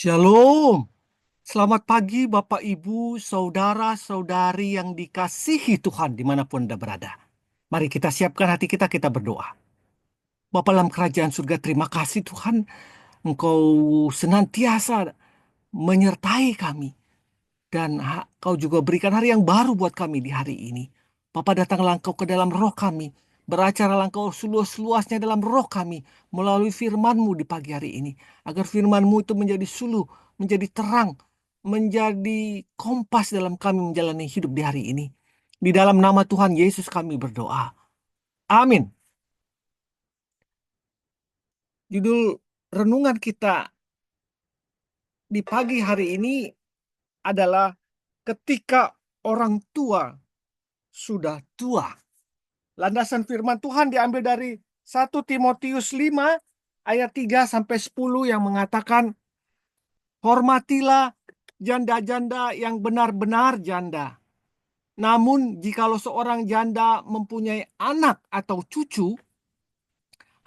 Shalom. Selamat pagi Bapak Ibu, saudara-saudari yang dikasihi Tuhan dimanapun Anda berada. Mari kita siapkan hati kita, kita berdoa. Bapa dalam kerajaan surga, terima kasih Tuhan. Engkau senantiasa menyertai kami. Dan Kau juga berikan hari yang baru buat kami di hari ini. Bapa, datanglah Engkau ke dalam roh kami. Beracarlah Engkau seluas-luasnya dalam roh kami melalui firman-Mu di pagi hari ini. Agar firman-Mu itu menjadi suluh, menjadi terang, menjadi kompas dalam kami menjalani hidup di hari ini. Di dalam nama Tuhan Yesus kami berdoa. Amin. Judul renungan kita di pagi hari ini adalah ketika orang tua sudah tua. Landasan firman Tuhan diambil dari 1 Timotius 5 ayat 3 sampai 10 yang mengatakan, hormatilah janda-janda yang benar-benar janda. Namun jikalau seorang janda mempunyai anak atau cucu,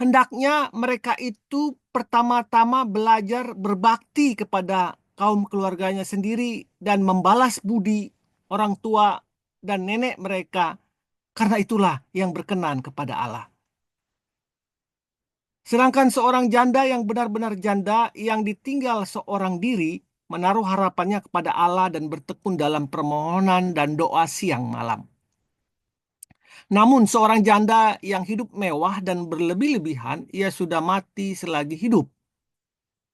hendaknya mereka itu pertama-tama belajar berbakti kepada kaum keluarganya sendiri dan membalas budi orang tua dan nenek mereka, karena itulah yang berkenan kepada Allah. Sedangkan seorang janda yang benar-benar janda yang ditinggal seorang diri menaruh harapannya kepada Allah dan bertekun dalam permohonan dan doa siang malam. Namun seorang janda yang hidup mewah dan berlebih-lebihan, ia sudah mati selagi hidup.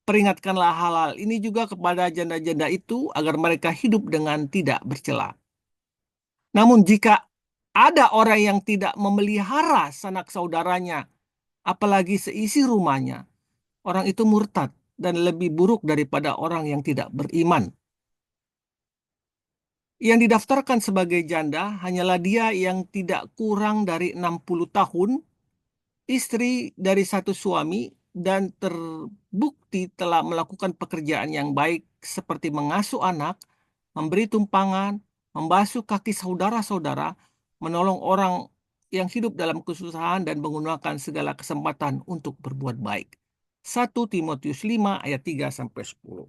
Peringatkanlah hal-hal ini juga kepada janda-janda itu agar mereka hidup dengan tidak bercela. Namun jika ada orang yang tidak memelihara sanak saudaranya, apalagi seisi rumahnya, orang itu murtad dan lebih buruk daripada orang yang tidak beriman. Yang didaftarkan sebagai janda hanyalah dia yang tidak kurang dari 60 tahun, istri dari satu suami, dan terbukti telah melakukan pekerjaan yang baik seperti mengasuh anak, memberi tumpangan, membasuh kaki saudara-saudara, menolong orang yang hidup dalam kesusahan, dan menggunakan segala kesempatan untuk berbuat baik. 1 Timotius 5 ayat 3 sampai 10.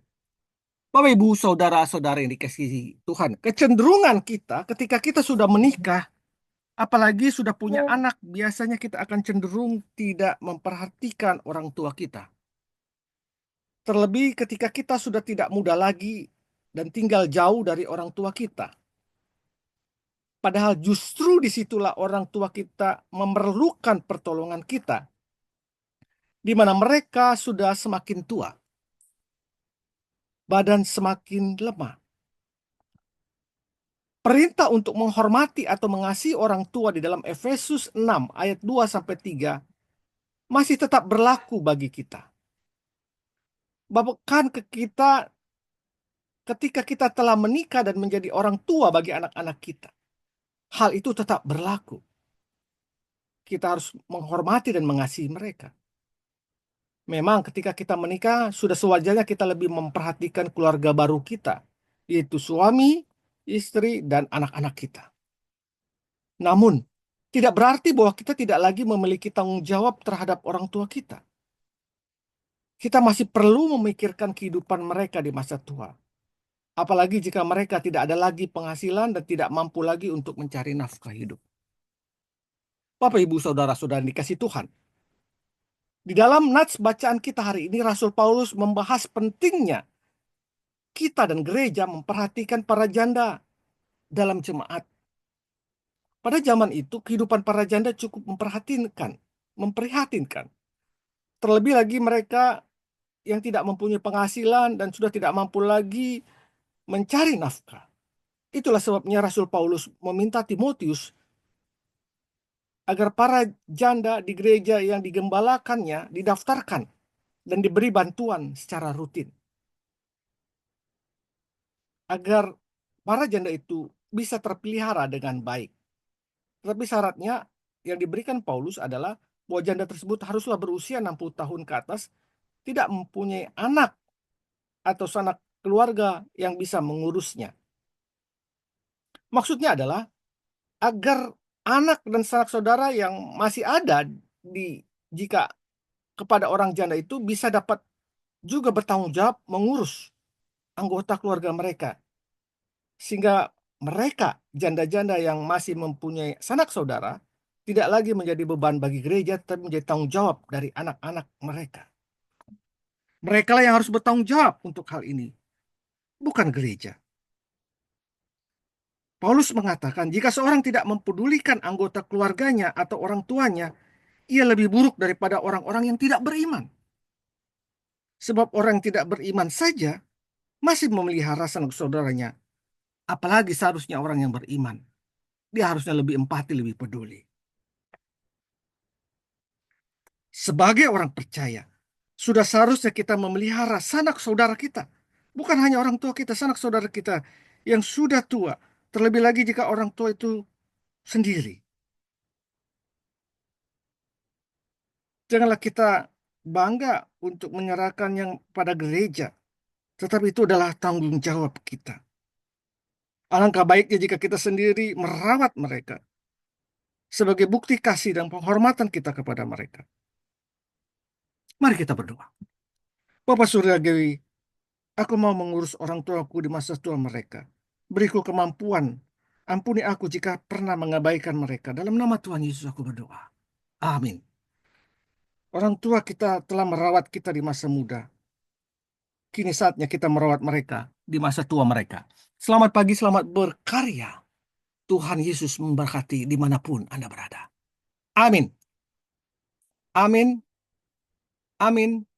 Bapak Ibu, saudara-saudara yang dikasihi Tuhan, kecenderungan kita ketika kita sudah menikah, apalagi sudah punya anak, biasanya kita akan cenderung tidak memperhatikan orang tua kita. Terlebih ketika kita sudah tidak muda lagi dan tinggal jauh dari orang tua kita. Padahal justru disitulah orang tua kita memerlukan pertolongan kita, di mana mereka sudah semakin tua, badan semakin lemah. Perintah untuk menghormati atau mengasihi orang tua di dalam Efesus 6 ayat 2 sampai 3 masih tetap berlaku bagi kita. Bahkan ketika kita telah menikah dan menjadi orang tua bagi anak-anak kita, hal itu tetap berlaku. Kita harus menghormati dan mengasihi mereka. Memang ketika kita menikah, sudah sewajarnya kita lebih memperhatikan keluarga baru kita, yaitu suami, istri, dan anak-anak kita. Namun, tidak berarti bahwa kita tidak lagi memiliki tanggung jawab terhadap orang tua kita. Kita masih perlu memikirkan kehidupan mereka di masa tua. Apalagi jika mereka tidak ada lagi penghasilan dan tidak mampu lagi untuk mencari nafkah hidup. Bapak, Ibu, Saudara-saudara dikasih Tuhan. Di dalam nats bacaan kita hari ini, Rasul Paulus membahas pentingnya kita dan gereja memperhatikan para janda dalam jemaat. Pada zaman itu, kehidupan para janda cukup memprihatinkan. Terlebih lagi mereka yang tidak mempunyai penghasilan dan sudah tidak mampu lagi mencari nafkah. Itulah sebabnya Rasul Paulus meminta Timotius agar para janda di gereja yang digembalakannya didaftarkan dan diberi bantuan secara rutin. Agar para janda itu bisa terpelihara dengan baik. Tetapi syaratnya yang diberikan Paulus adalah bahwa janda tersebut haruslah berusia 60 tahun ke atas, tidak mempunyai anak atau sanak keluarga yang bisa mengurusnya. Maksudnya adalah agar anak dan sanak saudara yang masih ada jika kepada orang janda itu bisa dapat juga bertanggung jawab mengurus anggota keluarga mereka, sehingga mereka, janda-janda yang masih mempunyai sanak saudara, tidak lagi menjadi beban bagi gereja, tapi menjadi tanggung jawab dari anak-anak mereka. Mereka lah yang harus bertanggung jawab untuk hal ini, bukan gereja. Paulus mengatakan, jika seorang tidak mempedulikan anggota keluarganya atau orang tuanya, ia lebih buruk daripada orang-orang yang tidak beriman. Sebab orang yang tidak beriman saja masih memelihara sanak saudaranya. Apalagi seharusnya orang yang beriman. Dia harusnya lebih empati, lebih peduli. Sebagai orang percaya, sudah seharusnya kita memelihara sanak saudara kita. Bukan hanya orang tua kita, sanak saudara kita yang sudah tua. Terlebih lagi jika orang tua itu sendiri. Janganlah kita bangga untuk menyerahkan yang pada gereja, tetapi itu adalah tanggung jawab kita. Alangkah baiknya jika kita sendiri merawat mereka sebagai bukti kasih dan penghormatan kita kepada mereka. Mari kita berdoa. Bapa Surgawi, aku mau mengurus orang tuaku di masa tua mereka. Beriku kemampuan. Ampuni aku jika pernah mengabaikan mereka. Dalam nama Tuhan Yesus aku berdoa. Amin. Orang tua kita telah merawat kita di masa muda. Kini saatnya kita merawat mereka di masa tua mereka. Selamat pagi, selamat berkarya. Tuhan Yesus memberkati dimanapun Anda berada. Amin. Amin. Amin.